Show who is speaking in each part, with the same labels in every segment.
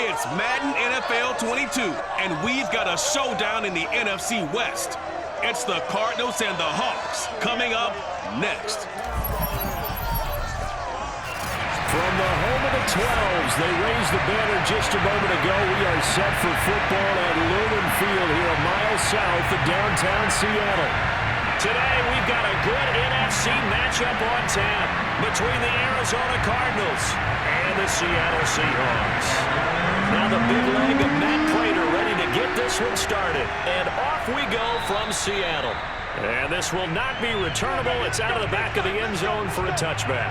Speaker 1: It's Madden NFL 22, and we've got a showdown in the NFC West. It's the Cardinals and the Hawks coming up next.
Speaker 2: From the home of the 12s, they raised the banner just a moment ago. We are set for football at Lumen Field here a mile south of downtown Seattle.
Speaker 3: Today, we've got a good NFC matchup on tap between the Arizona Cardinals and the Seattle Seahawks. Now the big leg of Matt Prater ready to get this one started. And off we go from Seattle. And this will not be returnable. It's out of the back of the end zone for a touchback.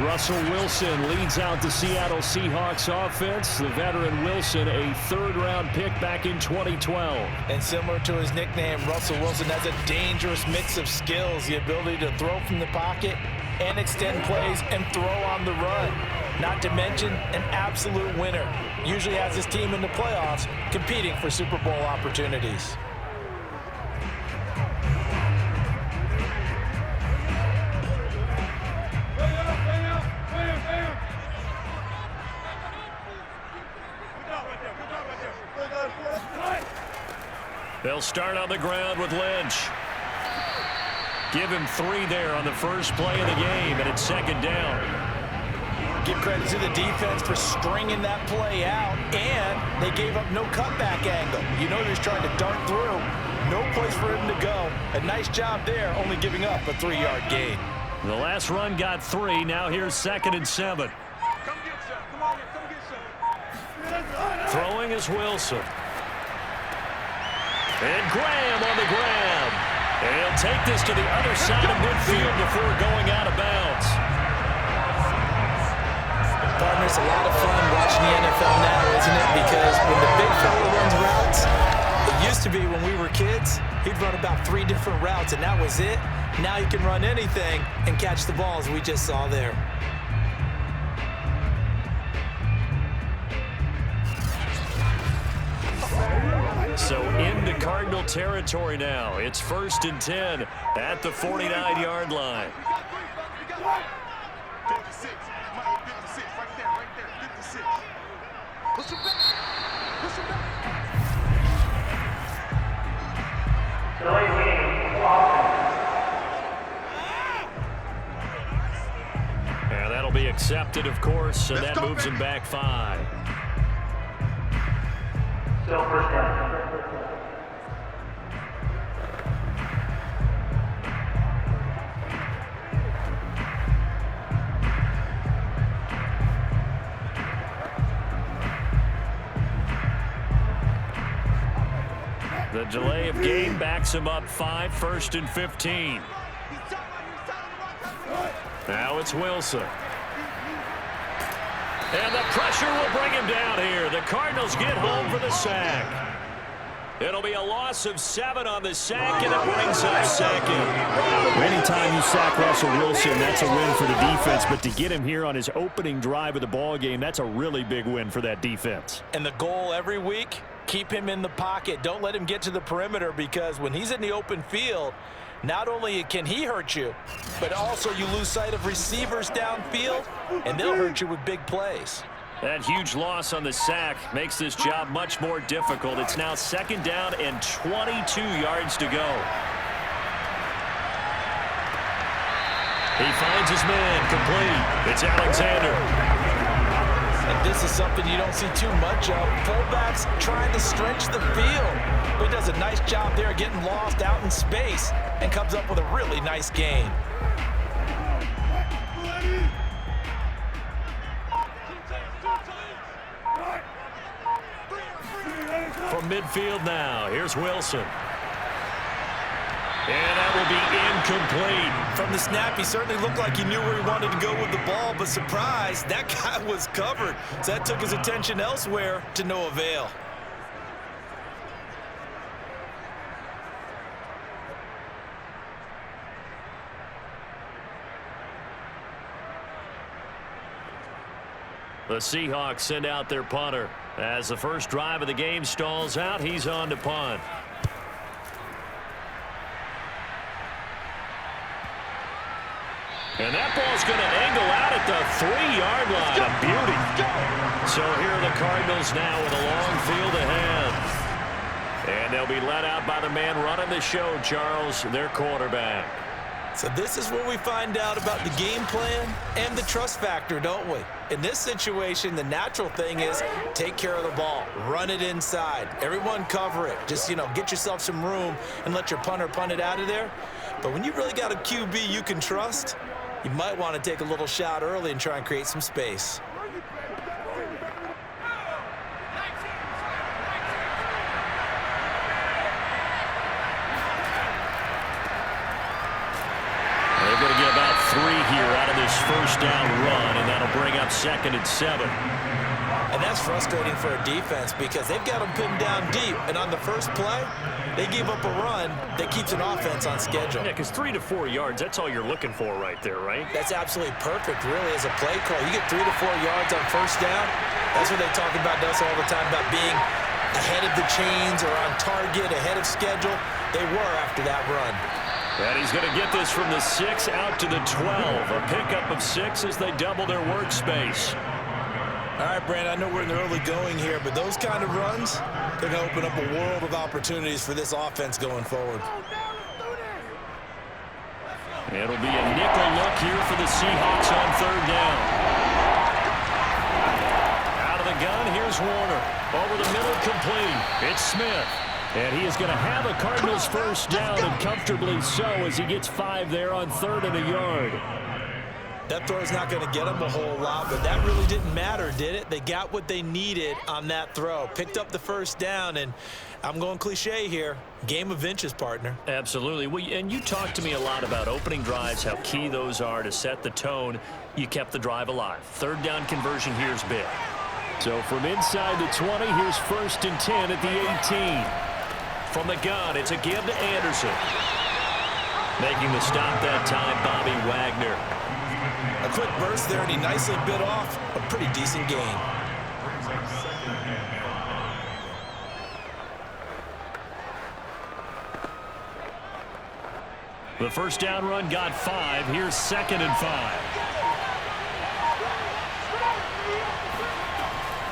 Speaker 2: Russell Wilson leads out the Seattle Seahawks offense. The veteran Wilson, a third-round pick back in 2012.
Speaker 4: And similar to his nickname, Russell Wilson has a dangerous mix of skills. The ability to throw from the pocket and extend plays and throw on the run. Not to mention an absolute winner. Usually has his team in the playoffs competing for Super Bowl opportunities.
Speaker 3: They'll start on the ground with Lynch. Give him 3 there on the first play of the game, and it's second down.
Speaker 4: Give credit to the defense for stringing that play out, and they gave up no cutback angle. You know he was trying to dart through. No place for him to go. A nice job there, only giving up a 3-yard gain.
Speaker 3: The last run got 3. Now here's 2nd and 7. Throwing is Wilson. And Graham on the grab. He'll take this to the other side of midfield before going out of bounds.
Speaker 4: Partners, a lot of fun watching the NFL now, isn't it? Because when the big fella runs routes, it used to be when we were kids, he'd run about 3 different routes, and that was it. Now he can run anything and catch the ball, as we just saw there.
Speaker 3: So into Cardinal territory now. It's 1st and 10 at the 49-yard line.
Speaker 5: 56. 56. Right there. 56. Push him back. Push him back.
Speaker 3: And that'll be accepted, of course, and that moves him back 5.
Speaker 6: Still first down.
Speaker 3: The delay of game backs him up 5, 1st and 15. Now it's Wilson. And the pressure will bring him down here. The Cardinals get home for the sack. It'll be a loss of 7 on the sack, and it brings up 2nd.
Speaker 2: Anytime you sack Russell Wilson, that's a win for the defense. But to get him here on his opening drive of the ball game, that's a really big win for that defense.
Speaker 4: And the goal every week, keep him in the pocket. Don't let him get to the perimeter, because when he's in the open field, not only can he hurt you, but also you lose sight of receivers downfield, and they'll hurt you with big plays.
Speaker 3: That huge loss on the sack makes this job much more difficult. It's now 2nd down and 22 yards to go. He finds his man complete. It's Alexander.
Speaker 4: And this is something you don't see too much of. Fullbacks trying to stretch the field. But he does a nice job there getting lost out in space and comes up with a really nice gain.
Speaker 3: From midfield now, here's Wilson. And that will be incomplete.
Speaker 4: From the snap, he certainly looked like he knew where he wanted to go with the ball, but surprise, that guy was covered. So that took his attention elsewhere to no avail.
Speaker 3: The Seahawks send out their punter. As the first drive of the game stalls out, he's on to punt. And that ball's going to angle out at the 3-yard line. A beauty. So here are the Cardinals now with a long field ahead. And they'll be let out by the man running the show, Charles, their quarterback.
Speaker 4: So this is where we find out about the game plan and the trust factor, don't we? In this situation, the natural thing is take care of the ball. Run it inside. Everyone cover it. Just, get yourself some room and let your punter punt it out of there. But when you really got a QB you can trust, you might want to take a little shot early and try and create some space.
Speaker 3: They're going to get about 3 here out of this first down run, and that'll bring up 2nd and 7.
Speaker 4: And that's frustrating for a defense because they've got them pinned down deep. And on the first play, they gave up a run that keeps an offense on schedule.
Speaker 3: Yeah, because 3 to 4 yards, that's all you're looking for right there, right?
Speaker 4: That's absolutely perfect, really, as a play call. You get 3 to 4 yards on first down. That's what they talk about us all the time, about being ahead of the chains or on target, ahead of schedule. They were after that run.
Speaker 3: And he's going to get this from the 6 out to the 12. A pickup of 6 as they double their workspace.
Speaker 4: All right, Brandon, I know we're in the early going here, but those kind of runs, they're going to open up a world of opportunities for this offense going forward.
Speaker 3: It'll be a nickel look here for the Seahawks on 3rd down. Out of the gun, here's Warner. Over the middle, complete. It's Smith. And he is going to have a Cardinals first down, and comfortably so, as he gets 5 there on 3rd and a yard.
Speaker 4: That throw is not going to get them a whole lot, but that really didn't matter, did it? They got what they needed on that throw. Picked up the first down, and I'm going cliche here. Game of inches, partner.
Speaker 3: Absolutely. Well, and you talked to me a lot about opening drives, how key those are to set the tone. You kept the drive alive. 3rd down conversion here is big.
Speaker 2: So from inside the 20, here's 1st and 10 at the 18.
Speaker 3: From the gun, it's a give to Anderson. Making the stop that time, Bobby Wagner.
Speaker 4: A quick burst there, and he nicely bit off a pretty decent gain.
Speaker 3: The first down run got 5. Here's 2nd and 5.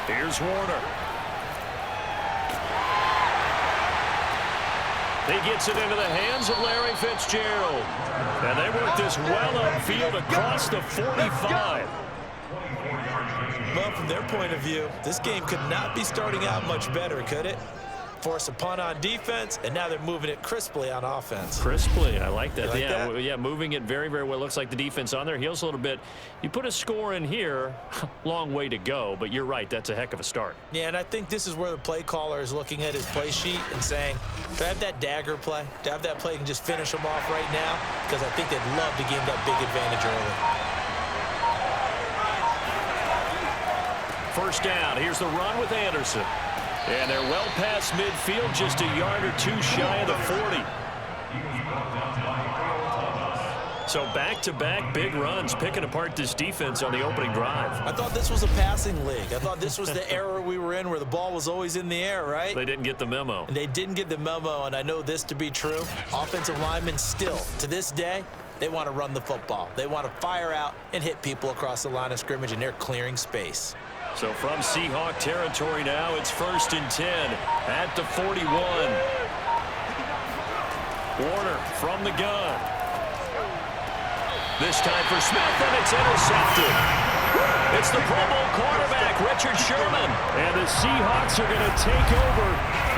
Speaker 3: Here's Warner. He gets it into the hands of Larry Fitzgerald. And they work this well upfield across the 45.
Speaker 4: Well, from their point of view, this game could not be starting out much better, could it? Force a punt on defense, and now they're moving it crisply on offense.
Speaker 3: Crisply, I like that.
Speaker 4: Yeah,
Speaker 3: moving it very, very well. Looks like the defense on their heels a little bit. You put a score in here, long way to go, but you're right, that's a heck of a start.
Speaker 4: Yeah, and I think this is where the play caller is looking at his play sheet and saying, do I have that dagger play? Do I have that play and just finish them off right now? Because I think they'd love to give him that big advantage early.
Speaker 3: First down, here's the run with Anderson. And they're well past midfield, just a yard or 2 shy of the 40. So back-to-back big runs, picking apart this defense on the opening drive.
Speaker 4: I thought this was a passing league. I thought this was the era we were in where the ball was always in the air, right?
Speaker 3: They didn't get the memo.
Speaker 4: And they didn't get the memo, and I know this to be true. Offensive linemen still, to this day, they want to run the football. They want to fire out and hit people across the line of scrimmage, and they're clearing space.
Speaker 3: So from Seahawk territory now, it's 1st and 10 at the 41. Warner from the gun. This time for Smith, and it's intercepted. It's the Pro Bowl quarterback, Richard Sherman.
Speaker 2: And the Seahawks are going to take over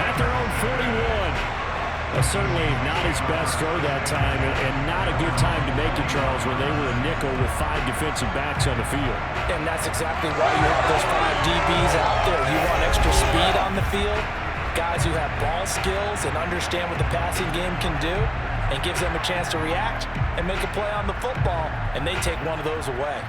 Speaker 2: at their own 41. Certainly not his best throw that time, and not a good time to make it, Charles, when they were a nickel with 5 defensive backs on the field.
Speaker 4: And that's exactly why you have those 5 DBs out there. You want extra speed on the field, guys who have ball skills and understand what the passing game can do, and gives them a chance to react and make a play on the football, and they take one of those away.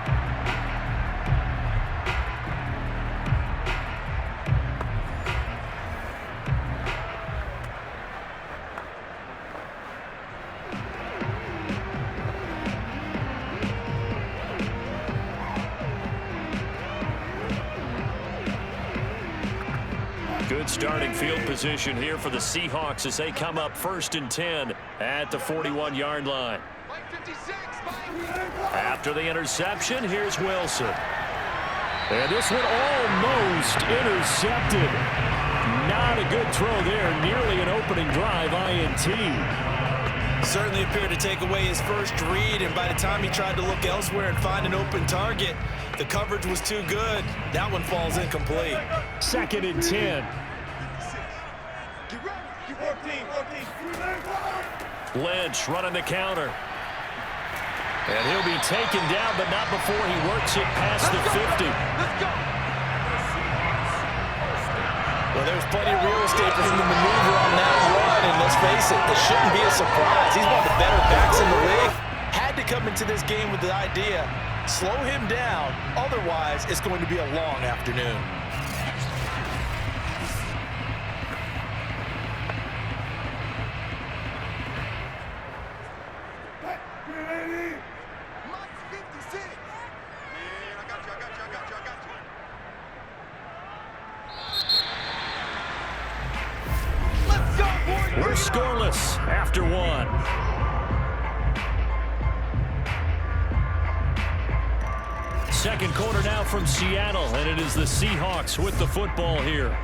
Speaker 3: Good starting field position here for the Seahawks as they come up 1st and 10 at the 41-yard line. After the interception, here's Wilson.
Speaker 2: And this one almost intercepted. Not a good throw there. Nearly an opening drive INT.
Speaker 4: Certainly appeared to take away his first read, and by the time he tried to look elsewhere and find an open target, the coverage was too good. That one falls incomplete.
Speaker 2: 2nd and 10.
Speaker 5: Get ready. Get 14.
Speaker 2: Lynch running the counter. And he'll be taken down, but not before he works it past the 50.
Speaker 5: Let's go.
Speaker 4: Well, there's plenty of real estate for him to maneuver on that run, and let's face it, it shouldn't be a surprise. He's one of the better backs in the league. Had to come into this game with the idea, slow him down, otherwise it's going to be a long afternoon.
Speaker 5: Mike's 56. Man, I got you. Let's go, boys.
Speaker 2: We're scoreless after one. Second quarter now from Seattle, and it is the Seahawks with the football here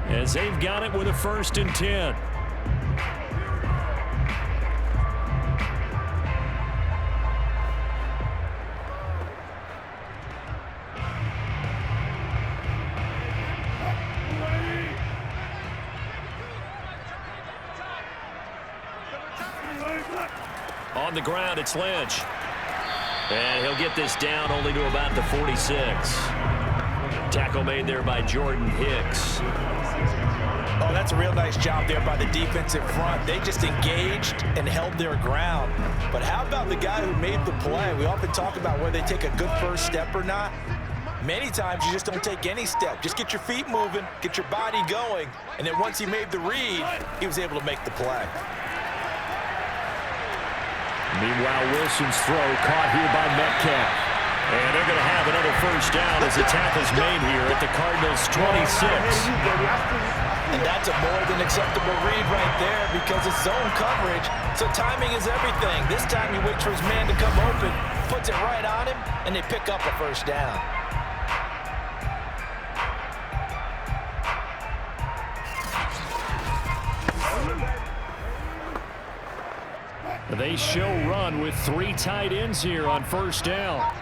Speaker 2: as they've got it with a 1st and 10. On the ground, it's Lynch. And he'll get this down only to about the 46. Tackle made there by Jordan Hicks.
Speaker 4: Oh, that's a real nice job there by the defensive front. They just engaged and held their ground. But how about the guy who made the play? We often talk about whether they take a good first step or not. Many times you just don't take any step. Just get your feet moving, get your body going, and then once he made the read, he was able to make the play.
Speaker 2: Meanwhile, Wilson's throw caught here by Metcalf. And they're going to have another 1st down as the tackle's made here at the Cardinals' 26.
Speaker 4: And that's a more than acceptable read right there because it's zone coverage, so timing is everything. This time he waits for his man to come open, puts it right on him, and they pick up a 1st down.
Speaker 2: They show run with 3 tight ends here on 1st down.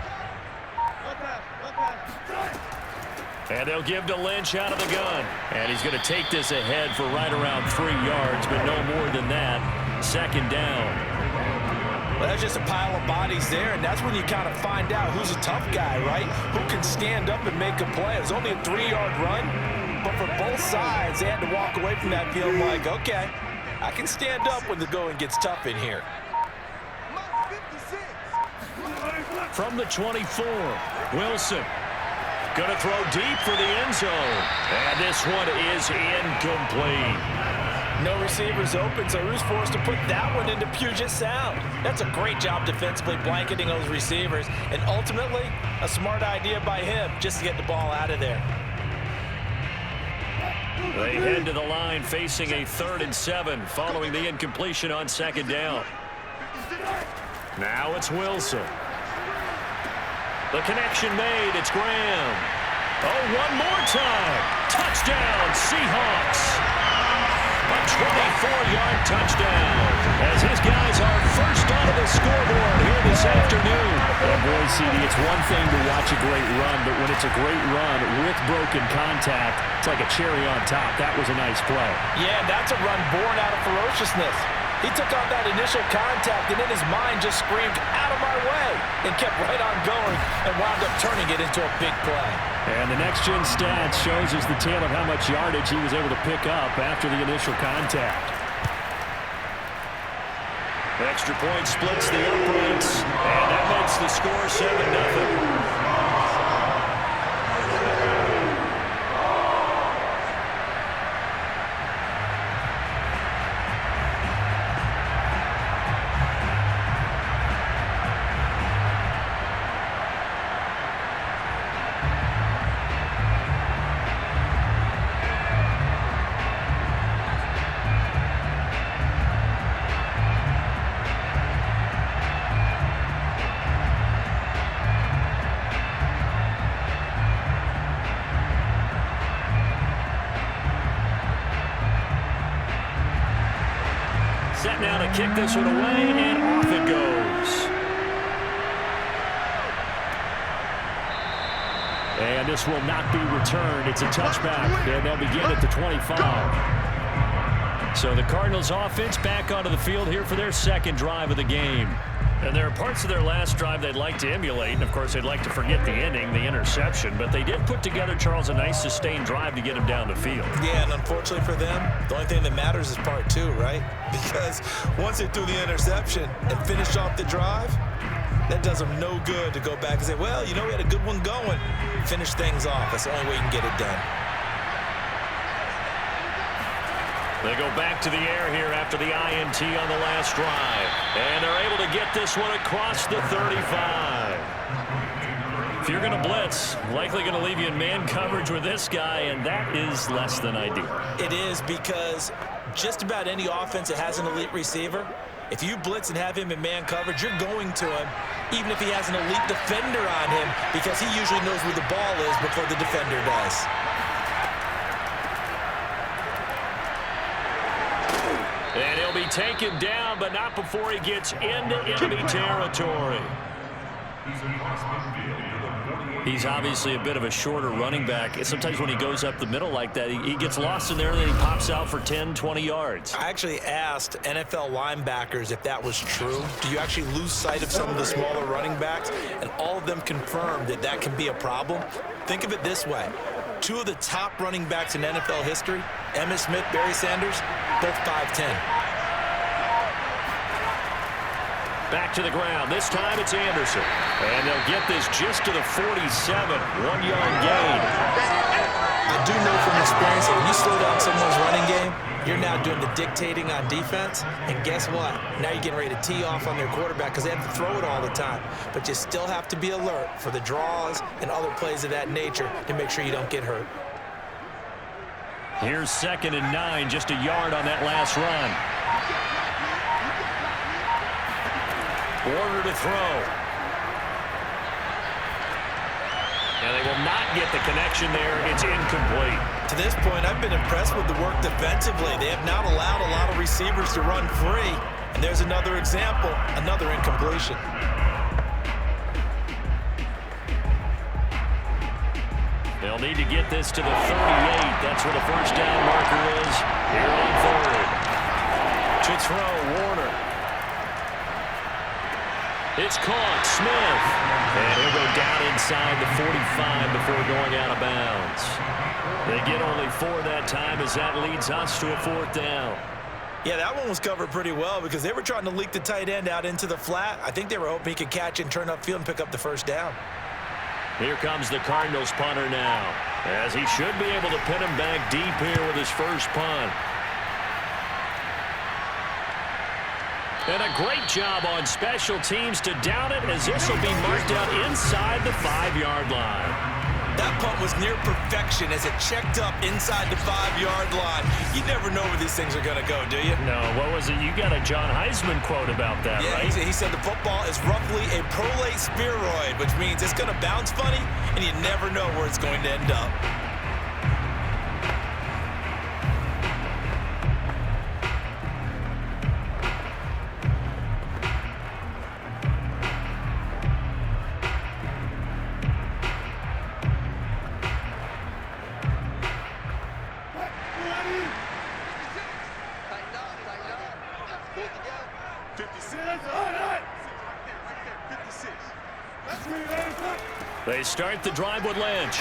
Speaker 2: And they'll give to Lynch out of the gun. And he's going to take this ahead for right around 3 yards, but no more than that. 2nd down.
Speaker 4: Well, that's just a pile of bodies there, and that's when you kind of find out who's a tough guy, right? Who can stand up and make a play. It was only a 3-yard run, but for both sides, they had to walk away from that feeling like, okay, I can stand up when the going gets tough in here.
Speaker 2: From the 24, Wilson. Going to throw deep for the end zone. And this one is incomplete.
Speaker 4: No receivers open, so who's forced to put that one into Puget Sound? That's a great job defensively blanketing those receivers, and ultimately, a smart idea by him just to get the ball out of there.
Speaker 2: They head to the line facing a 3rd and 7 following the incompletion on 2nd down. Now it's Wilson. The connection made. It's Graham. Oh, one more time. Touchdown, Seahawks. A 24-yard touchdown as his guys are first onto the scoreboard here this afternoon. And boy, CD, it's one thing to watch a great run, but when it's a great run with broken contact, it's like a cherry on top. That was a nice play.
Speaker 4: Yeah, that's a run born out of ferociousness. He took on that initial contact and in his mind just screamed, out of my way, and kept right on going and wound up turning it into a big play.
Speaker 2: And the next-gen stats shows us the tale of how much yardage he was able to pick up after the initial contact. Extra point splits the uprights, and that makes the score 7-0. kick this one away, and off it goes. And this will not be returned. It's a touchback, and they'll begin at the 25. So the Cardinals offense back onto the field here for their second drive of the game. And there are parts of their last drive they'd like to emulate, and of course they'd like to forget the ending, the interception, but they did put together, Charles, a nice sustained drive to get them down the field.
Speaker 4: Yeah, and unfortunately for them, the only thing that matters is part two, right? Because once they threw the interception and finished off the drive, that does them no good to go back and say, well, you know, we had a good one going. Finish things off. That's the only way you can get it done.
Speaker 2: They go back to the air here after the INT on the last drive. And they're able to get this one across the 35. If you're going to blitz, likely going to leave you in man coverage with this guy, and that is less than ideal.
Speaker 4: It is, because just about any offense that has an elite receiver, if you blitz and have him in man coverage, you're going to him, even if he has an elite defender on him, because he usually knows where the ball is before the defender does.
Speaker 2: And he'll be taken down, but not before he gets into enemy territory. He's obviously a bit of a shorter running back. Sometimes when he goes up the middle like that, he gets lost in there, and then he pops out for 10, 20 yards.
Speaker 4: I actually asked NFL linebackers if that was true. Do you actually lose sight of some of the smaller running backs? And all of them confirmed that that can be a problem. Think of it this way. Two of the top running backs in NFL history, Emmitt Smith, Barry Sanders, both 5'10".
Speaker 2: Back to the ground. This time it's Anderson. And they'll get this just to the 47. 1-yard gain.
Speaker 4: I do know from experience that when you slow down someone's running game, you're now doing the dictating on defense. And guess what? Now you're getting ready to tee off on their quarterback because they have to throw it all the time. But you still have to be alert for the draws and other plays of that nature to make sure you don't get hurt.
Speaker 2: Here's 2nd and 9, just a yard on that last run. Order to throw. And they will not get the connection there. It's incomplete.
Speaker 4: To this point, I've been impressed with the work defensively. They have not allowed a lot of receivers to run free. And there's another example, another incompletion.
Speaker 2: They'll need to get this to the 38. That's where the first down marker is. Here on 3rd. To throw, Warner. It's caught, Smith. And he'll go down inside the 45 before going out of bounds. They get only 4 that time as that leads us to a 4th down.
Speaker 4: Yeah, that one was covered pretty well because they were trying to leak the tight end out into the flat. I think they were hoping he could catch and turn upfield and pick up the first down.
Speaker 2: Here comes the Cardinals punter now, as he should be able to pin him back deep here with his first punt. And a great job on special teams to down it, as this will be marked out inside the 5-yard line.
Speaker 4: That punt was near perfection as it checked up inside the 5-yard line. You never know where these things are going to go, do you?
Speaker 2: No, what was it? You got a John Heisman quote about that, right?
Speaker 4: Yeah, he said the football is roughly a prolate spheroid, which means it's going to bounce funny, and you never know where it's going to end up.
Speaker 2: They start the drive with Lynch.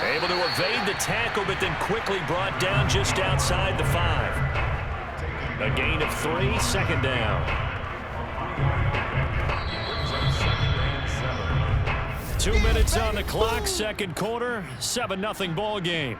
Speaker 2: Able to evade the tackle, but then quickly brought down just outside the 5. A gain of 3, 2nd down. 2 minutes on the clock, 2nd quarter, 7-0 ball game.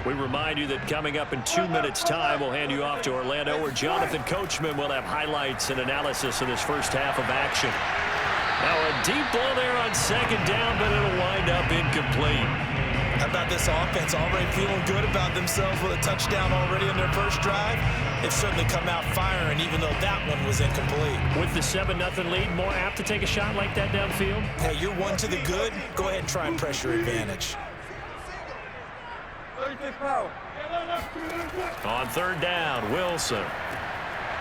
Speaker 2: We remind you that coming up in 2 minutes' time, we'll hand you off to Orlando, where Jonathan Coachman will have highlights and analysis of this first half of action. Now a deep ball there on 2nd down, but it'll wind up incomplete.
Speaker 4: How about this offense already feeling good about themselves with a touchdown already on their first drive? They've certainly come out firing, even though that one was incomplete.
Speaker 2: With the 7-0 lead, more apt to take a shot like that downfield?
Speaker 4: Hey, you're one to the good. Go ahead and try and pressure advantage.
Speaker 3: On third down, Wilson.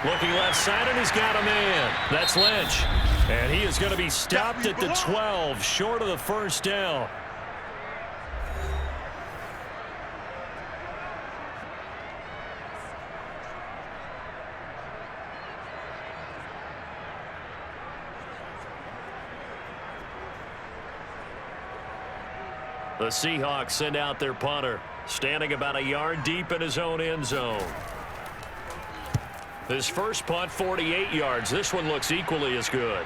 Speaker 3: Looking left side, and he's got a man. That's Lynch. And he is going to be stopped at the 12, short of the first down. The Seahawks send out their punter, standing about a yard deep in his own end zone. His first punt, 48 yards. This one looks equally as good.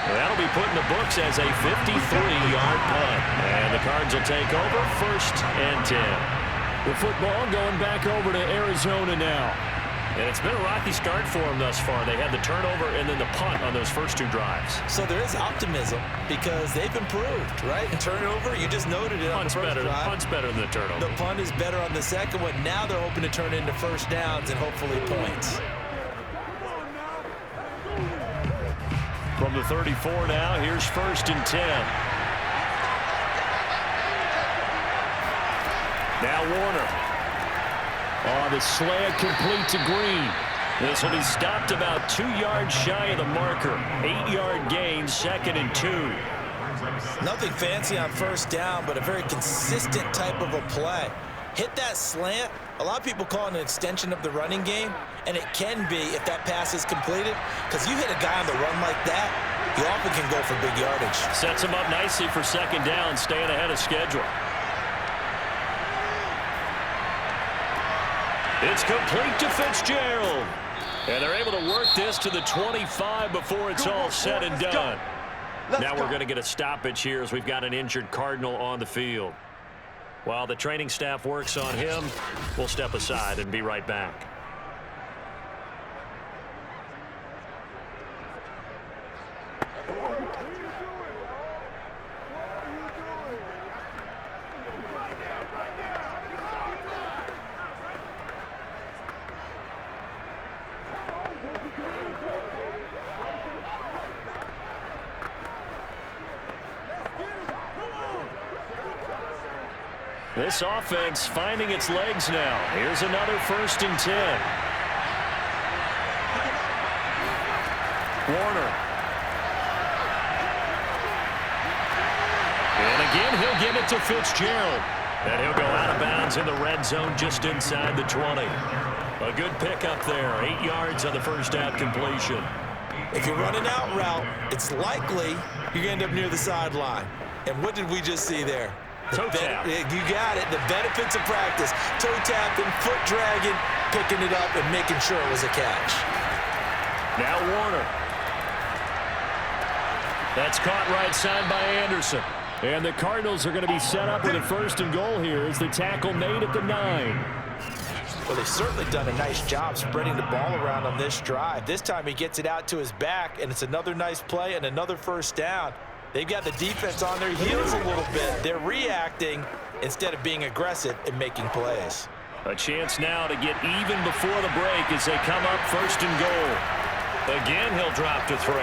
Speaker 3: That'll be put in the books as a 53-yard punt. And the Cards will take over, 1st and 10.
Speaker 2: The football going back over to Arizona now.
Speaker 3: And it's been a rocky start for them thus far. They had the turnover and then the punt on those first 2 drives.
Speaker 4: So there is optimism because they've improved, right? And turnover, you just noted it on the first drive.
Speaker 3: Punt's better than the turnover.
Speaker 4: The punt is better on the second one. Now they're hoping to turn into first downs and hopefully points.
Speaker 3: From the 34 now, here's 1st and 10. Now Warner.
Speaker 2: Oh, the slant complete to Green.
Speaker 3: This will be stopped about 2 yards shy of the marker. 8-yard gain, 2nd and 2.
Speaker 4: Nothing fancy on first down, but a very consistent type of a play. Hit that slant. A lot of people call it an extension of the running game, and it can be if that pass is completed, because you hit a guy on the run like that, you often can go for big yardage.
Speaker 3: Sets him up nicely for 2nd down, staying ahead of schedule. It's complete to Fitzgerald. And they're able to work this to the 25 before it's all said and done. Now we're going to get a stoppage here as we've got an injured Cardinal on the field. While the training staff works on him, we'll step aside and be right back. This offense finding its legs now. Here's another 1st and 10. Warner. And again, he'll give it to Fitzgerald. And he'll go out of bounds in the red zone just inside the 20. A good pickup there. 8 yards on the first down completion.
Speaker 4: If you're running out route, it's likely you're going to end up near the sideline. And what did we just see there?
Speaker 3: Toe tap.
Speaker 4: You got it. The benefits of practice. Toe tapping, foot dragging, picking it up, and making sure it was a catch.
Speaker 3: Now Warner. That's caught right side by Anderson.
Speaker 2: And the Cardinals are going to be set up with a 1st and goal here as the tackle made at the 9.
Speaker 4: Well, they've certainly done a nice job spreading the ball around on this drive. This time he gets it out to his back, and it's another nice play and another 1st down. They've got the defense on their heels a little bit. They're reacting instead of being aggressive and making plays.
Speaker 3: A chance now to get even before the break as they come up 1st and goal. Again, he'll drop to throw.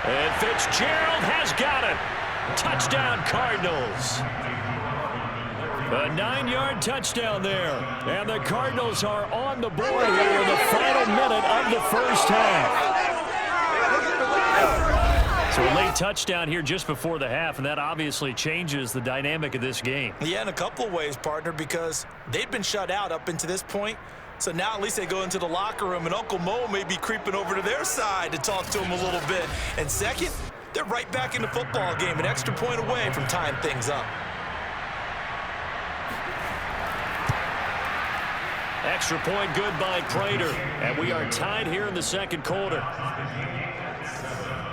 Speaker 3: And Fitzgerald has got it. Touchdown, Cardinals. A 9-yard touchdown there. And the Cardinals are on the board here in the final minute of the first half. So a late touchdown here just before the half, and that obviously changes the dynamic of this game.
Speaker 4: Yeah, in a couple of ways, partner, because they've been shut out up until this point. So now at least they go into the locker room, and Uncle Mo may be creeping over to their side to talk to him a little bit. And second, they're right back in the football game, an extra point away from tying things up.
Speaker 3: Extra point good by Prater, and we are tied here in the 2nd quarter.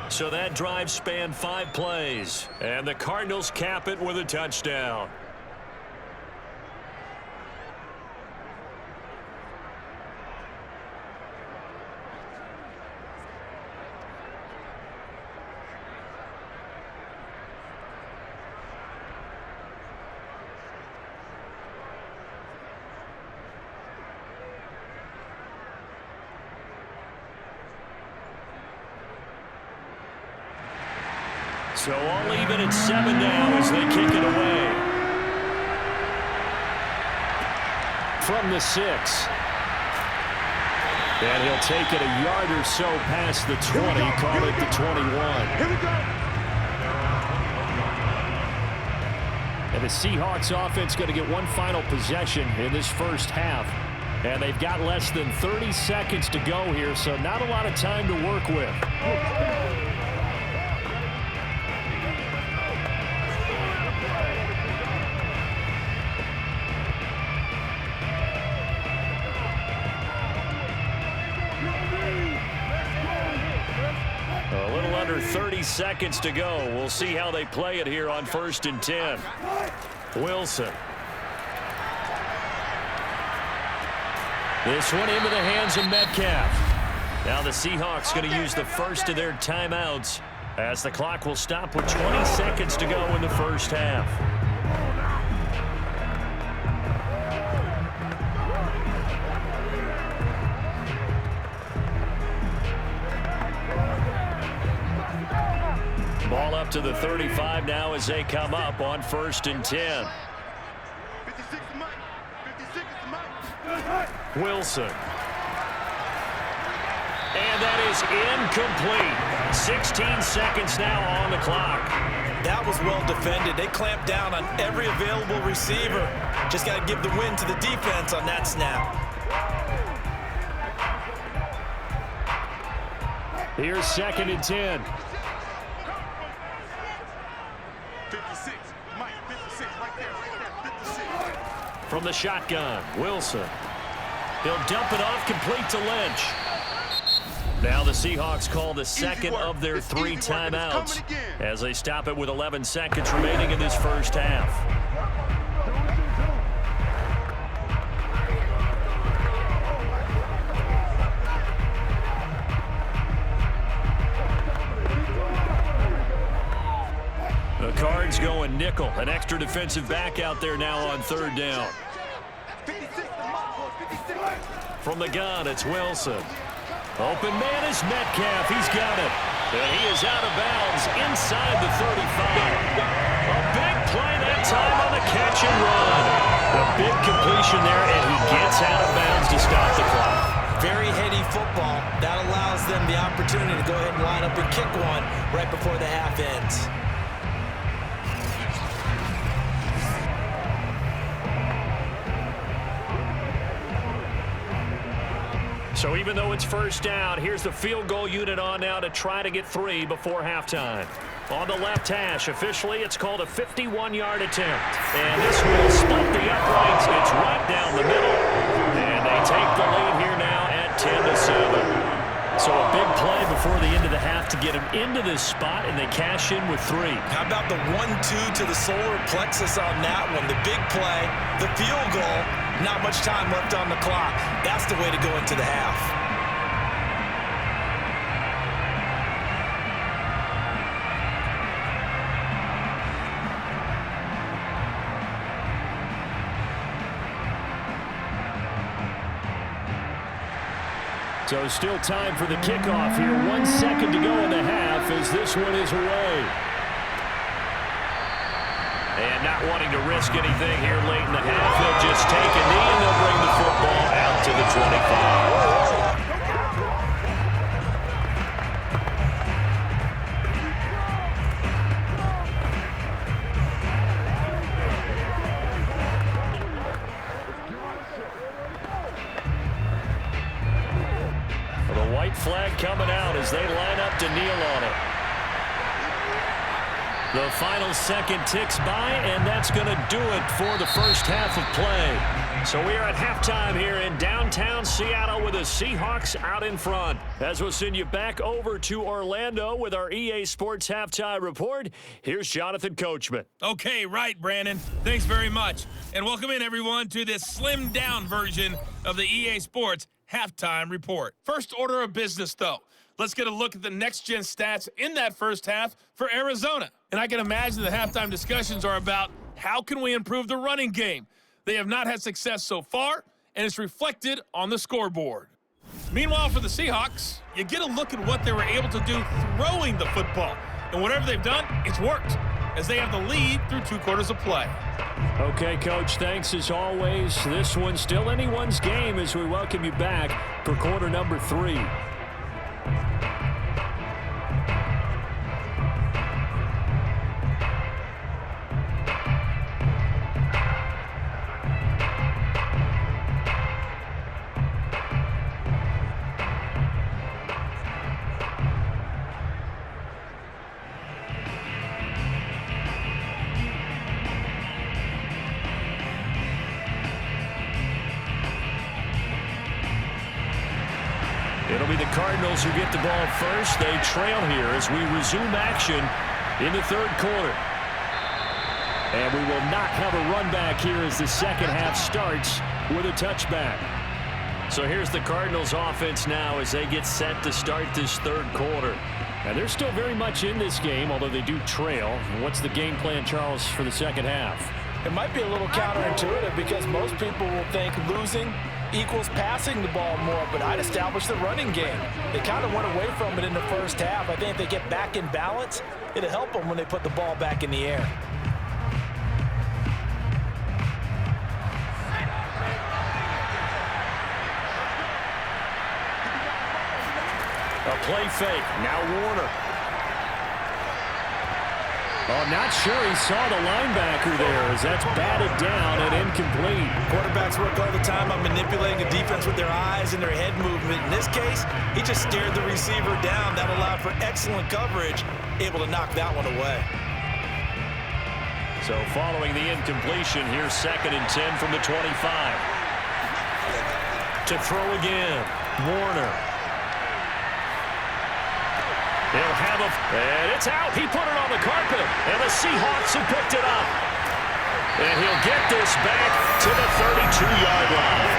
Speaker 3: So that drive spanned 5 plays, and the Cardinals cap it with a touchdown.
Speaker 2: So all even at 7 now as they kick it away. From the 6. And he'll take it a yard or so past the 20, call it the 21.
Speaker 5: Here we go.
Speaker 2: And the Seahawks offense going to get one final possession in this first half. And they've got less than 30 seconds to go here, so not a lot of time to work with. A little under 30 seconds to go. We'll see how they play it here on 1st and 10. Wilson. This one into the hands of Metcalf. Now the Seahawks going to use the first of their timeouts as the clock will stop with 20 seconds to go in the first half. Ball up to the 35 now as they come up on 1st and 10.
Speaker 5: 56 to Mike. 56 to Mike.
Speaker 2: Wilson. And that is incomplete. 16 seconds now on the clock.
Speaker 4: That was well defended. They clamped down on every available receiver. Just got to give the win to the defense on that snap.
Speaker 2: Here's 2nd and 10.
Speaker 5: 56. Mike, 56. Right there. 56.
Speaker 2: From the shotgun, Wilson. He'll dump it off, complete to Lynch. Now the Seahawks call the second of their 3 timeouts as they stop it with 11 seconds remaining in this first half. The Cards going nickel, an extra defensive back out there now on 3rd down.
Speaker 5: 56 to Mike, 56.
Speaker 2: From the gun, it's Wilson. Open man is Metcalf. He's got it. And he is out of bounds inside the 35. A big play that time on the catch and run. A big completion there, and he gets out of bounds to stop the clock.
Speaker 4: Very heady football. That allows them the opportunity to go ahead and line up and kick one right before the half ends.
Speaker 2: So even though it's first down, here's the field goal unit on now to try to get 3 before halftime. On the left hash, officially it's called a 51-yard attempt. And this will split the uprights. It's right down the middle. And they take the lead here now at 10-7. So a big play before the end of the half to get them into this spot, and they cash in with 3.
Speaker 4: How about the 1-2 to the solar plexus on that one? The big play, the field goal, not much time left on the clock. That's the way to go into the half.
Speaker 2: So still time for the kickoff here. 1 second to go in the half as this one is away. And not wanting to risk anything here late in the half, they'll just take a knee and they'll bring the football out to the 25. Flag coming out as they line up to kneel on it. The final second ticks by, and that's going to do it for the first half of play. So we are at halftime here in downtown Seattle with the Seahawks out in front. As we'll send you back over to Orlando with our EA Sports Halftime Report, here's Jonathan Coachman.
Speaker 7: Okay, right, Brandon. Thanks very much. And welcome in, everyone, to this slimmed-down version of the EA Sports Halftime Report. First order of business, though. Let's get a look at the next-gen stats in that first half for Arizona. And I can imagine the halftime discussions are about how can we improve the running game. They have not had success so far, and it's reflected on the scoreboard. Meanwhile, for the Seahawks, you get a look at what they were able to do throwing the football. And whatever they've done, it's worked, as they have the lead through 2 quarters of play.
Speaker 2: Okay, Coach, thanks as always. This one's still anyone's game as we welcome you back for quarter number 3. It'll be the Cardinals who get the ball first. They trail here as we resume action in the 3rd quarter. And we will not have a run back here as the second half starts with a touchback. So here's the Cardinals offense now as they get set to start this 3rd quarter. And they're still very much in this game, although they do trail. What's the game plan, Charles, for the second half?
Speaker 4: It might be a little counterintuitive because most people will think losing equals passing the ball more, but I'd establish the running game. They kind of went away from it in the first half. I think if they get back in balance, it'll help them when they put the ball back in the air.
Speaker 2: A play fake. Now Warner. Oh, not sure he saw the linebacker there as that's batted down and incomplete.
Speaker 4: Quarterbacks work all the time on manipulating the defense with their eyes and their head movement. In this case, he just stared the receiver down. That allowed for excellent coverage, able to knock that one away.
Speaker 2: So following the incompletion, here's 2nd and 10 from the 25. To throw again, Warner. He'll have and it's out. He put it on the carpet, and the Seahawks have picked it up. And he'll get this back to the 32-yard line.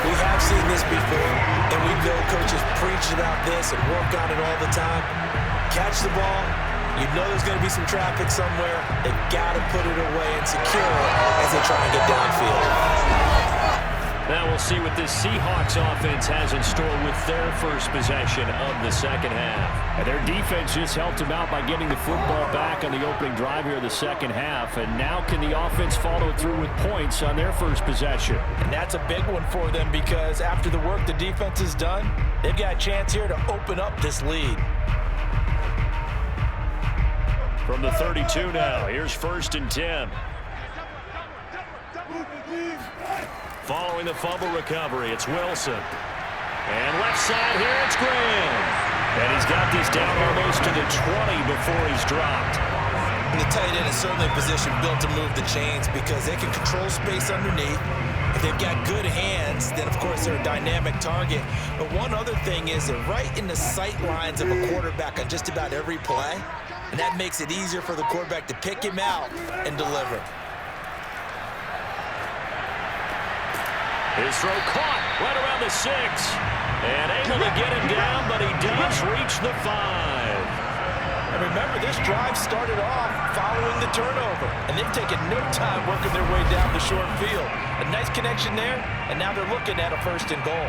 Speaker 4: We have seen this before, and we know coaches preach about this and work on it all the time. Catch the ball. You know there's going to be some traffic somewhere. They've got to put it away and secure it as they try and get downfield.
Speaker 2: Now we'll see what this Seahawks offense has in store with their first possession of the second half. And their defense just helped them out by getting the football back on the opening drive here of the second half. And now can the offense follow through with points on their first possession?
Speaker 4: And that's a big one for them because after the work the defense has done, they've got a chance here to open up this lead.
Speaker 2: From the 32 now, here's 1st and 10. Following the fumble recovery, it's Wilson. And left side here, it's Graham. And he's got this down almost to the 20 before he's dropped.
Speaker 4: And the tight end is certainly a position built to move the chains because they can control space underneath. If they've got good hands, then, of course, they're a dynamic target. But one other thing is they're right in the sight lines of a quarterback on just about every play. And that makes it easier for the quarterback to pick him out and deliver.
Speaker 2: His throw caught right around the 6. And able to get him down, but he does reach the 5.
Speaker 4: And remember, this drive started off following the turnover. And they've taken no time working their way down the short field. A nice connection there, and now they're looking at a 1st and goal.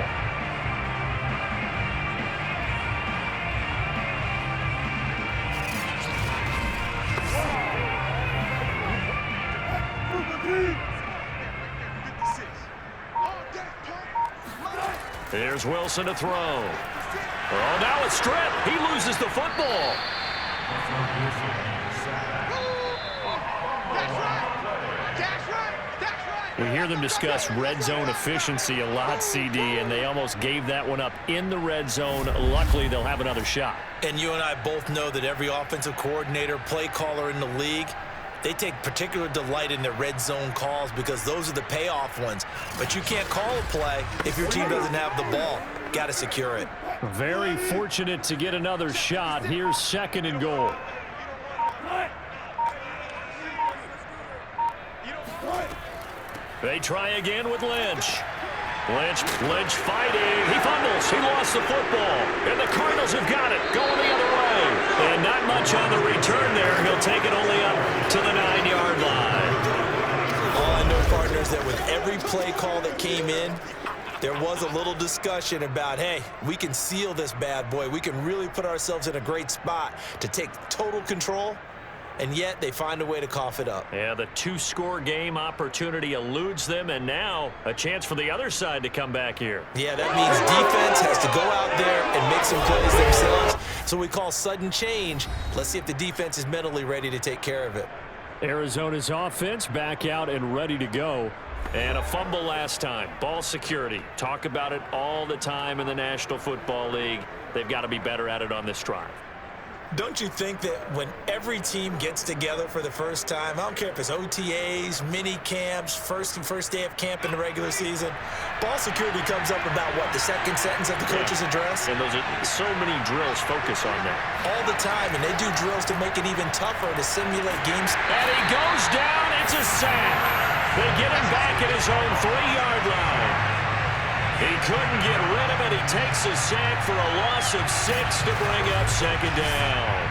Speaker 2: Here's Wilson to throw. Oh, now it's stripped. He loses the football. We hear them discuss red zone efficiency a lot, CD, and they almost gave that one up in the red zone. Luckily, they'll have another shot.
Speaker 4: And you and I both know that every offensive coordinator, play caller in the league, they take particular delight in their red zone calls because those are the payoff ones. But you can't call a play if your team doesn't have the ball. Got to secure it.
Speaker 2: Very fortunate to get another shot. Here's 2nd and goal. They try again with Lynch. Lynch fighting. He fumbles. He lost the football. And the Cardinals have got it. Going the other way. And not much on the return there. He'll take it only up to the 9-yard line.
Speaker 4: All I know, partners, that with every play call that came in, There was a little discussion about, hey, we can seal this bad boy. We can really put ourselves in a great spot to take total control, and yet they find a way to cough it up.
Speaker 3: Yeah, the two-score game opportunity eludes them, and now a chance for the other side to come back here.
Speaker 4: Yeah, that means defense has to go out there and make some plays themselves. So we call sudden change. Let's see if the defense is mentally ready to take care of it.
Speaker 2: Arizona's offense back out and ready to go.
Speaker 3: And a fumble last time. Ball security. Talk about it all the time in the National Football League. They've got to be better at it on this drive.
Speaker 4: Don't you think that when every team gets together for the first time, I don't care if it's OTAs, mini camps, first day of camp in the regular season, ball security comes up about what, the second sentence of the coach's address?
Speaker 3: And those are so many drills focus on that.
Speaker 4: All the time, and they do drills to make it even tougher to simulate games.
Speaker 3: And he goes down. It's a sack. They get him back at his own 3-yard line. He couldn't get rid of it. He takes a sack for a loss of 6 to bring up second down.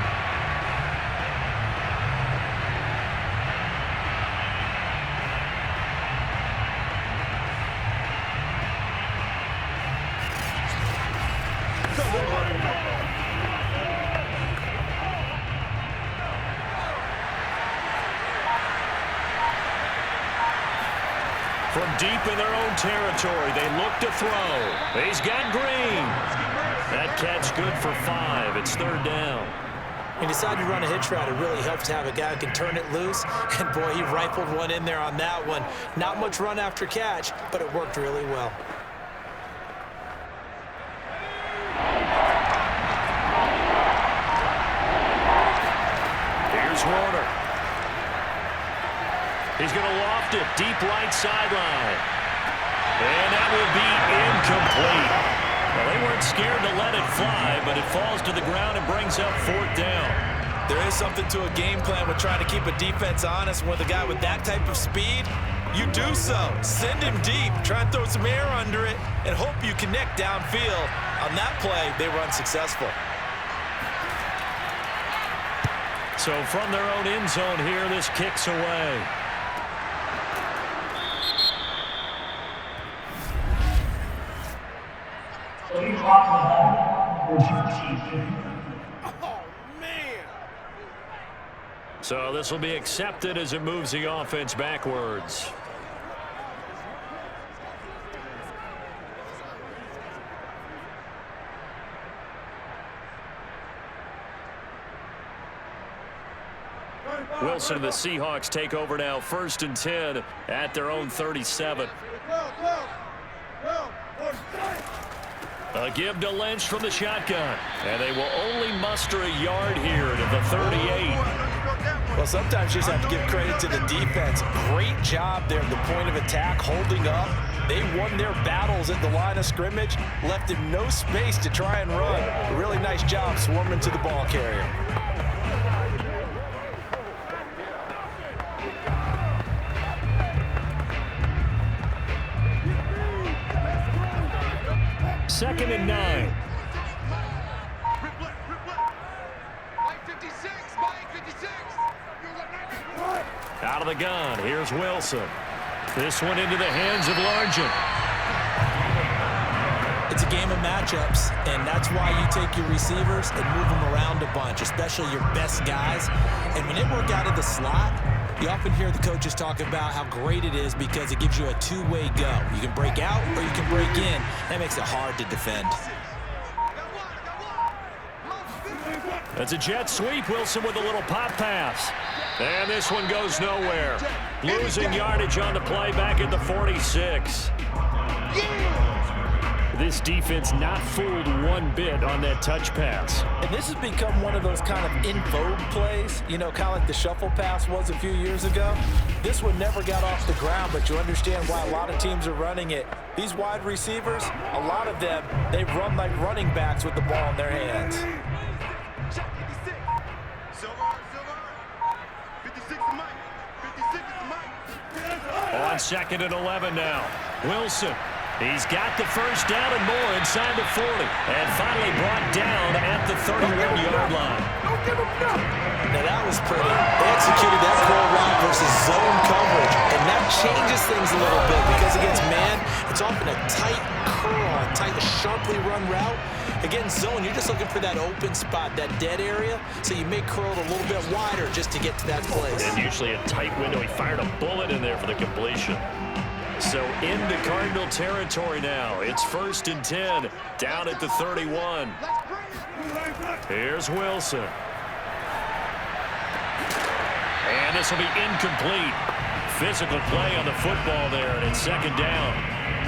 Speaker 3: From deep in their own territory, they look to throw. He's got Green. That catch good for 5. It's third down.
Speaker 4: He decided to run a hitch route. It really helps to have a guy who can turn it loose. And, boy, he rifled one in there on that one. Not much run after catch, but it worked really well.
Speaker 3: Here's Warner. He's going to loft it deep right sideline. And that will be incomplete. Well, they weren't scared to let it fly, but it falls to the ground and brings up fourth down.
Speaker 4: There is something to a game plan with trying to keep a defense honest. With a guy with that type of speed, you do so. Send him deep, try and throw some air under it, and hope you connect downfield. On that play, they were unsuccessful.
Speaker 3: So from their own end zone here, this kicks away. So this will be accepted as it moves the offense backwards. Wilson and the Seahawks take over now, 1st and 10 at their own 37. A give to Lynch from the shotgun. And they will only muster a yard here to the 38.
Speaker 4: Well, sometimes you just have to give credit to the defense. Great job there at the point of attack, holding up. They won their battles at the line of scrimmage, left him no space to try and run. A really nice job swarming to the ball carrier.
Speaker 2: Second and 9.
Speaker 3: Out of the gun, here's Wilson. This one into the hands of Largent.
Speaker 4: It's a game of matchups, and that's why you take your receivers and move them around a bunch, especially your best guys. And when they work out of the slot, you often hear the coaches talk about how great it is because it gives you a two-way go. You can break out or you can break in. That makes it hard to defend.
Speaker 3: That's a jet sweep. Wilson with a little pop pass. And this one goes nowhere. Losing yardage on the play back at the 46.
Speaker 2: This defense not fooled one bit on that touch pass.
Speaker 4: And this has become one of those kind of in vogue plays, you know, kind of like the shuffle pass was a few years ago. This one never got off the ground, but you understand why a lot of teams are running it. These wide receivers, a lot of them, they run like running backs with the ball in their hands.
Speaker 3: On 2nd and 11 now. Wilson. He's got the first down and more inside the 40. And finally brought down at the 31-yard line.
Speaker 4: Now that was pretty. They executed that curl route versus zone coverage. And that changes things a little bit because against man, It's often a tight curl, tight, sharply run route. Again, zone, you're just looking for that open spot, that dead area, so you may curl it a little bit wider just to get to that place.
Speaker 2: And usually a tight window. He fired a bullet in there for the completion. So into Cardinal territory now. It's 1st and 10, down at the 31. Here's Wilson. And this will be incomplete. Physical play on the football there, and it's 2nd down.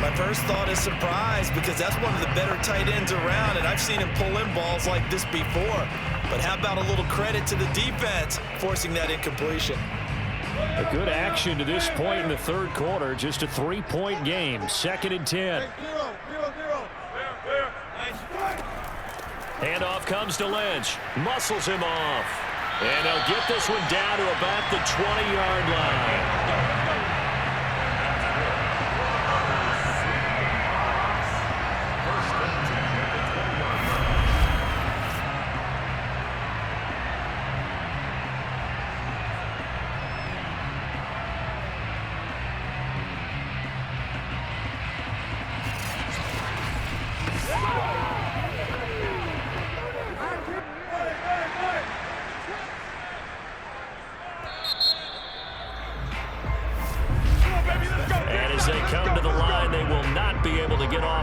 Speaker 4: My first thought is surprise, because that's one of the better tight ends around, and I've seen him pull in balls like this before. But how about a little credit to the defense forcing that incompletion?
Speaker 2: A good action to this point in the 3rd quarter. Just a 3-point game. 2nd and 10. Handoff comes to Lynch. Muscles him off. And he'll get this one down to about the 20-yard line.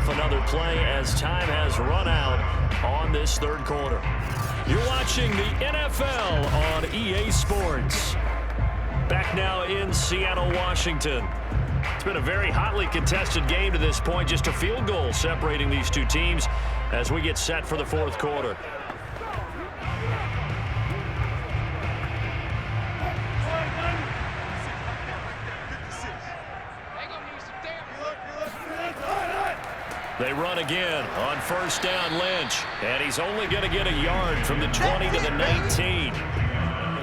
Speaker 2: Another play as time has run out on this 3rd quarter. You're watching the NFL on EA Sports. Back now in Seattle, Washington. It's been a very hotly contested game to this point. Just a field goal separating these two teams as we get set for the 4th quarter. They run again on 1st down, Lynch. And he's only going to get a yard from the 20 to the 19.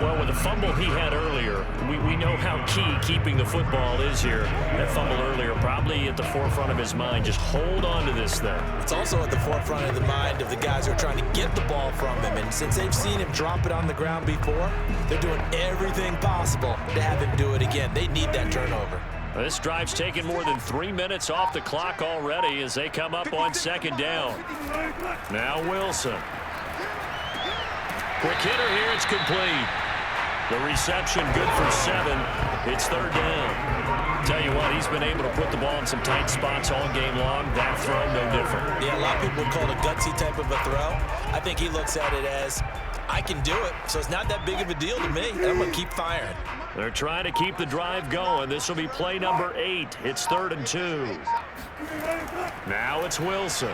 Speaker 2: Well, with the fumble he had earlier, we know how key keeping the football is here. That fumble earlier probably at the forefront of his mind. Just hold on to this thing.
Speaker 4: It's also at the forefront of the mind of the guys who are trying to get the ball from him. And since they've seen him drop it on the ground before, they're doing everything possible to have him do it again. They need that turnover.
Speaker 2: This drive's taken more than 3 minutes off the clock already as they come up on 2nd down. Now Wilson. Quick hitter here, it's complete. The reception good for 7. It's 3rd down. Tell you what, he's been able to put the ball in some tight spots all game long. That throw, no different.
Speaker 4: Yeah, a lot of people would call it a gutsy type of a throw. I think he looks at it as, I can do it, so it's not that big of a deal to me. I'm going to keep firing.
Speaker 2: They're trying to keep the drive going. This will be play number 8. It's 3rd and 2. Now it's Wilson.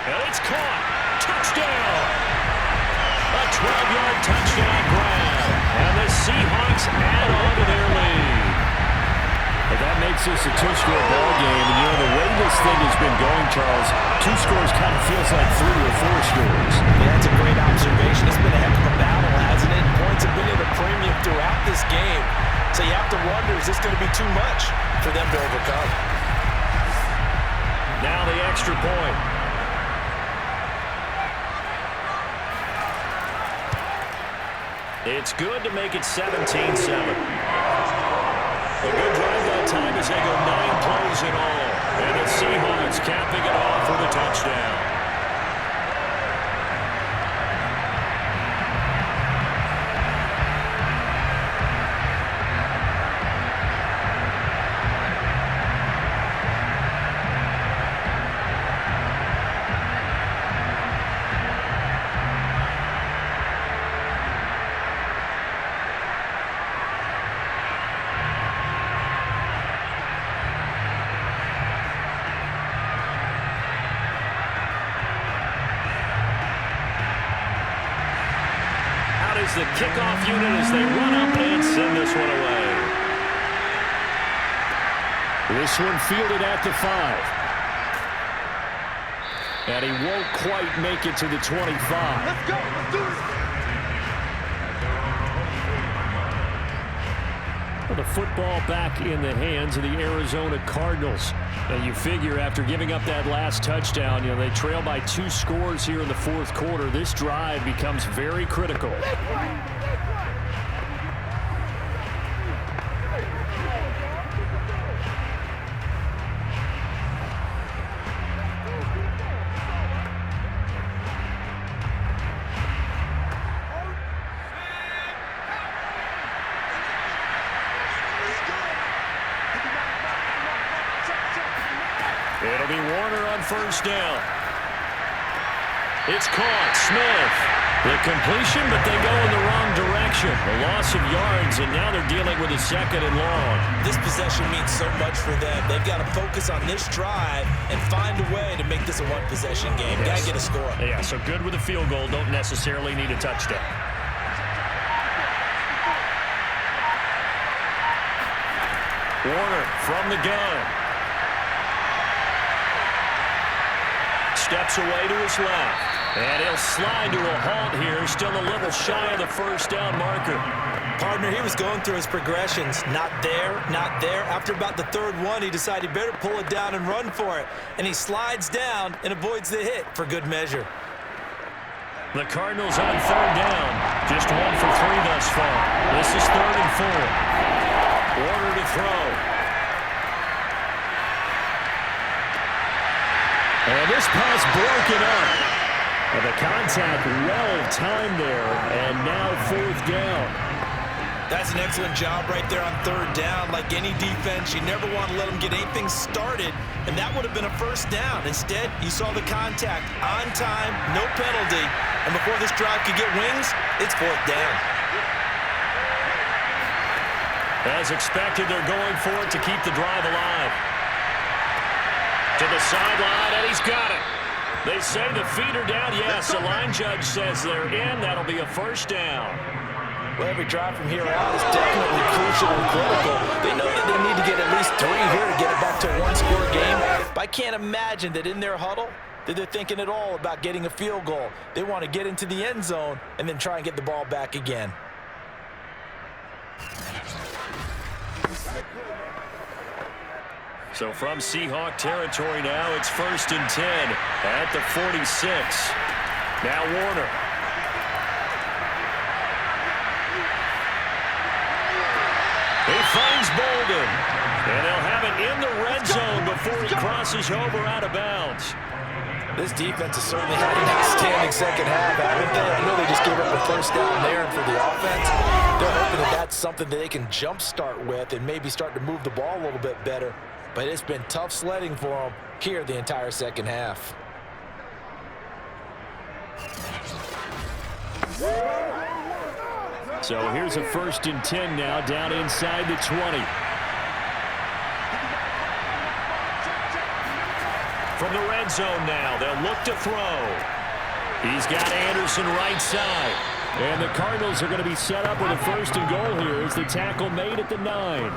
Speaker 2: And it's caught. Touchdown. A 12-yard touchdown grab. And the Seahawks add on to their lead. But that makes this a 2-score ball game. And, you know, the way this thing has been going, Charles, 2 scores kind of feels like 3 or 4 scores.
Speaker 4: Yeah, that's a great observation. It's been a heck of a battle, hasn't it? Points have been at a premium throughout this game. So you have to wonder, is this going to be too much for them to overcome?
Speaker 2: Now the extra point. It's good to make it 17-7. A good drive that time as they go 9 plays in all. And the Seahawks capping it off with a touchdown. The kickoff unit as they run up and send this one away. This one fielded at the 5. And he won't quite make it to the 25.
Speaker 5: Let's go. Let's do this.
Speaker 2: Well, the football back in the hands of the Arizona Cardinals. And you figure after giving up that last touchdown, you know, they trail by 2 scores here in the 4th quarter. This drive becomes very critical. Warner on first down. It's caught. Smith. The completion, but they go in the wrong direction. A loss of yards, and now they're dealing with a 2nd and long.
Speaker 4: This possession means so much for them. They've got to focus on this drive and find a way to make this a one-possession game.
Speaker 2: Yes.
Speaker 4: Got to get a score.
Speaker 2: Yeah, so good with a field goal. Don't necessarily need a touchdown. Warner from the gun. Steps away to his left. And he'll slide to a halt here. Still a little shy of the first down marker.
Speaker 4: Partner, he was going through his progressions. Not there, not there. After about the 3rd one, he decided he better pull it down and run for it. And he slides down and avoids the hit for good measure.
Speaker 2: The Cardinals on 3rd down. Just 1 for 3 thus far. This is 3rd and 4. Warner to throw. And this pass broken up. And the contact well timed there, and now 4th down.
Speaker 4: That's an excellent job right there on 3rd down. Like any defense, you never want to let them get anything started, and that would have been a first down. Instead, you saw the contact on time, no penalty, and before this drive could get wings, it's 4th down.
Speaker 2: As expected, they're going for it to keep the drive alive. To the sideline, and he's got it. They say the feet are down. Yes, the line judge says they're in. That'll be a first down.
Speaker 4: Well, every drive from here out is definitely crucial and critical. They know that they need to get at least 3 here to get it back to a one-score game. But I can't imagine that in their huddle that they're thinking at all about getting a field goal. They want to get into the end zone and then try and get the ball back again.
Speaker 2: So from Seahawk territory now, it's 1st and 10 at the 46. Now Warner. He finds Bolden. And they'll have it in the red zone before he crosses over out of bounds.
Speaker 4: This defense has certainly had an outstanding second half, haven't they? I know they just gave up a first down there, and for the offense, they're hoping that that's something that they can jumpstart with and maybe start to move the ball a little bit better. But it's been tough sledding for them here the entire second half.
Speaker 2: So here's a 1st and 10 now, down inside the 20. From the red zone now, they'll look to throw. He's got Anderson right side. And the Cardinals are going to be set up with a 1st and goal here as the tackle made at the 9.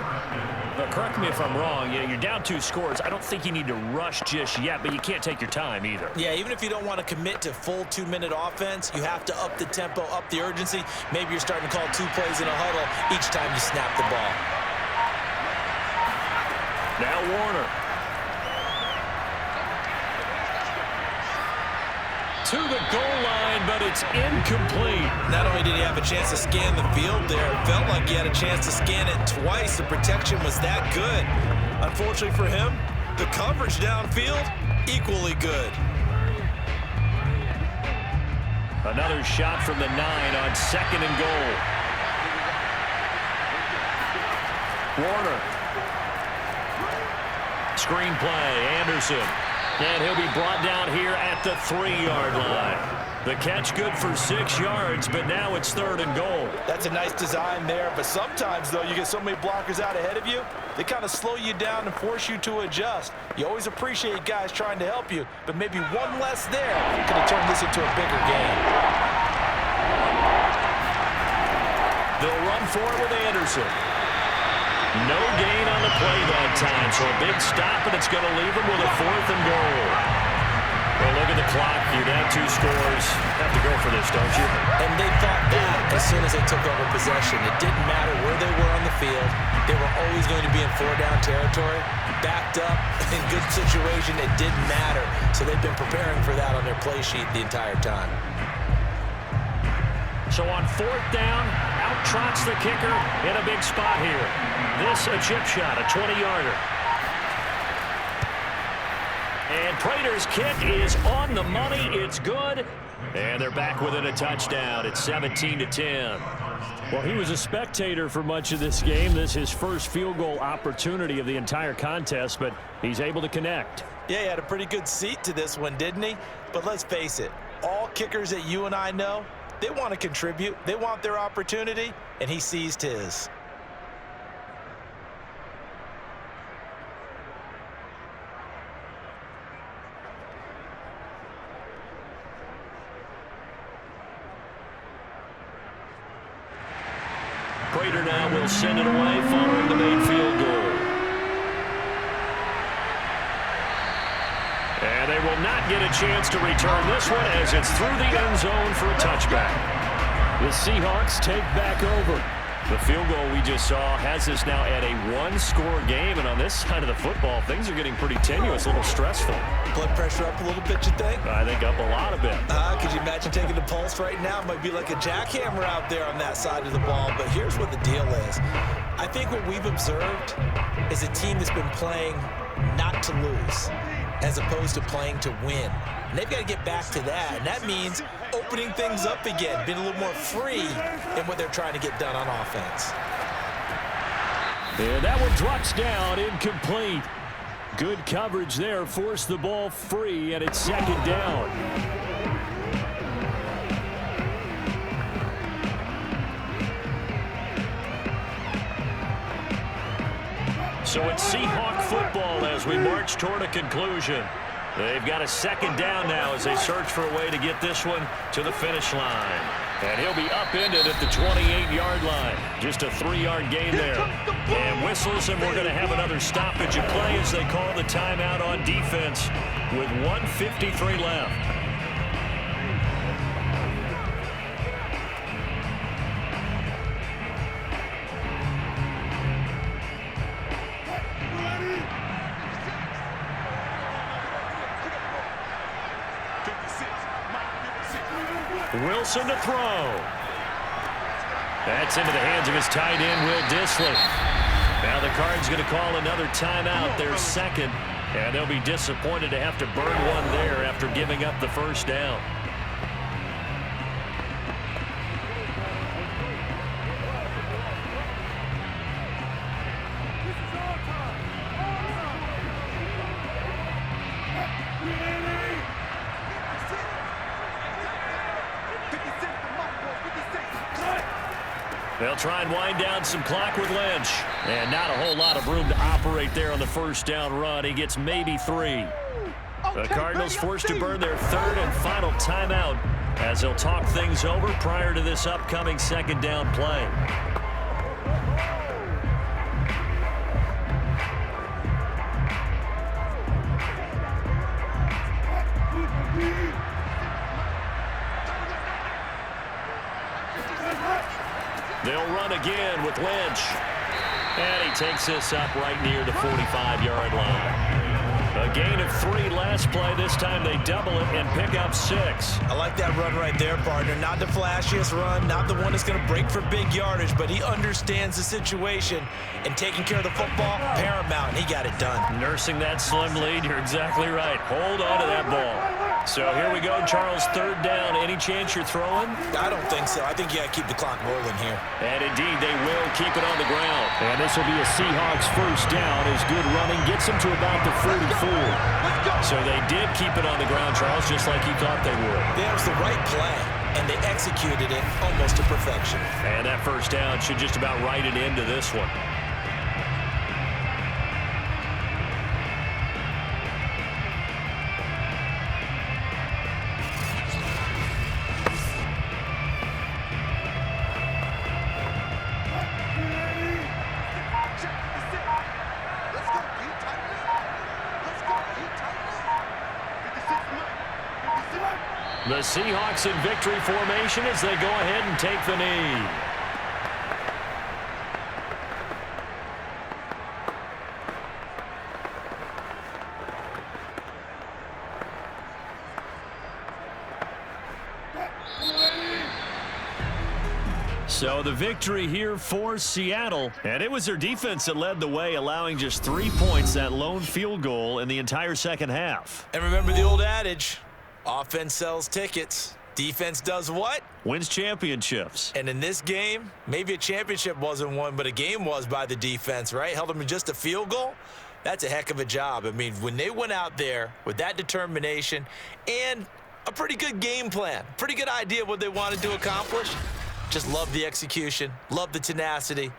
Speaker 2: Correct me if I'm wrong. You're down 2 scores. I don't think you need to rush just yet, but you can't take your time either.
Speaker 4: Yeah, even if you don't want to commit to full 2-minute offense, you have to up the tempo, up the urgency. Maybe you're starting to call 2 plays in a huddle each time you snap the ball.
Speaker 2: Now Warner. To the goal line, but it's incomplete.
Speaker 4: Not only did he have a chance to scan the field there, it felt like he had a chance to scan it twice. The protection was that good. Unfortunately for him, the coverage downfield, equally good.
Speaker 2: Another shot from the 9 on 2nd and goal. Warner. Screen play, Anderson. And he'll be brought down here at the 3-yard line. The catch good for 6 yards, but now it's 3rd and goal.
Speaker 4: That's a nice design there, but sometimes, though, you get so many blockers out ahead of you, they kind of slow you down and force you to adjust. You always appreciate guys trying to help you, but maybe one less there could have turned this into a bigger game.
Speaker 2: They'll run for it with Anderson. No gain on the play that time, so a big stop, and it's going to leave them with a 4th and goal. Well, look at the clock. You're down 2 scores. Have to go for this, don't you?
Speaker 4: And they thought that as soon as they took over possession. It didn't matter where they were on the field. They were always going to be in 4-down territory. Backed up, in good situation, it didn't matter. So they've been preparing for that on their play sheet the entire time.
Speaker 2: So on 4th down, out trots the kicker in a big spot here. This a chip shot, a 20-yarder. And Prater's kick is on the money. It's good. And they're back within a touchdown. It's 17-10. Well, he was a spectator for much of this game. This is his first field goal opportunity of the entire contest, but he's able to connect.
Speaker 4: Yeah, he had a pretty good seat to this one, didn't he? But let's face it, all kickers that you and I know, they want to contribute. They want their opportunity, and he seized his.
Speaker 3: Prater now will send it away following the made field goal. And they will not get a chance to return this one as it's through the end zone for a touchback.
Speaker 2: The Seahawks take back over. The field goal we just saw has us now at a one-score game, and on this side of the football, things are getting pretty tenuous, a little stressful.
Speaker 4: Blood pressure up a little bit, you think?
Speaker 2: I think up a lot of it.
Speaker 4: Could you imagine taking the pulse right now? It might be like a jackhammer out there on that side of the ball, but here's what the deal is. I think what we've observed is a team that's been playing not to lose as opposed to playing to win. And they've got to get back to that, and that means opening things up again, being a little more free in what they're trying to get done on offense.
Speaker 2: And that one drops down, incomplete. Good coverage there, forced the ball free, and it's second down.
Speaker 3: So it's Seahawk football as we march toward a conclusion. They've got a second down now as they search for a way to get this one to the finish line. And he'll be upended at the 28-yard line. Just a 3-yard gain there. And whistles, and we're going to have another stoppage of play as they call the timeout on defense with 1:53 left. Wilson to throw. That's into the hands of his tight end, Will Dissly. Now the Cards going to call another timeout, their second, and they'll be disappointed to have to burn one there after giving up the first down. They'll try and wind down some clock with Lynch. And not a whole lot of room to operate there on the first down run. He gets maybe 3. The Cardinals forced to burn their third and final timeout as they'll talk things over prior to this upcoming second down play. They'll run again with Lynch. And he takes this up right near the 45-yard line. A gain of 3 last play. This time they double it and pick up 6.
Speaker 4: I like that run right there, partner. Not the flashiest run, not the one that's going to break for big yardage, but he understands the situation, and taking care of the football, paramount, and he got it done.
Speaker 3: Nursing that slim lead, you're exactly right. Hold on to that ball. So here we go, Charles, third down. Any chance you're throwing?
Speaker 4: I don't think so. I think you got to keep the clock rolling here.
Speaker 3: And indeed, they will keep it on the ground.
Speaker 2: And this will be a Seahawks first down as good running gets them to about the 44.
Speaker 3: So they did keep it on the ground, Charles, just like you thought they would.
Speaker 4: That was the right play, and they executed it almost to perfection.
Speaker 3: And that first down should just about write it into this one. The Seahawks in victory formation as they go ahead and take the knee. So the victory here for Seattle, and it was their defense that led the way, allowing just 3 points, that lone field goal in the entire second half.
Speaker 4: And remember the old adage, offense sells tickets. Defense does what?
Speaker 3: Wins championships.
Speaker 4: And in this game, maybe a championship wasn't won, but a game was by the defense, right? Held them to just a field goal. That's a heck of a job. I mean, when they went out there with that determination and a pretty good game plan, pretty good idea of what they wanted to accomplish, just love the execution, love the tenacity,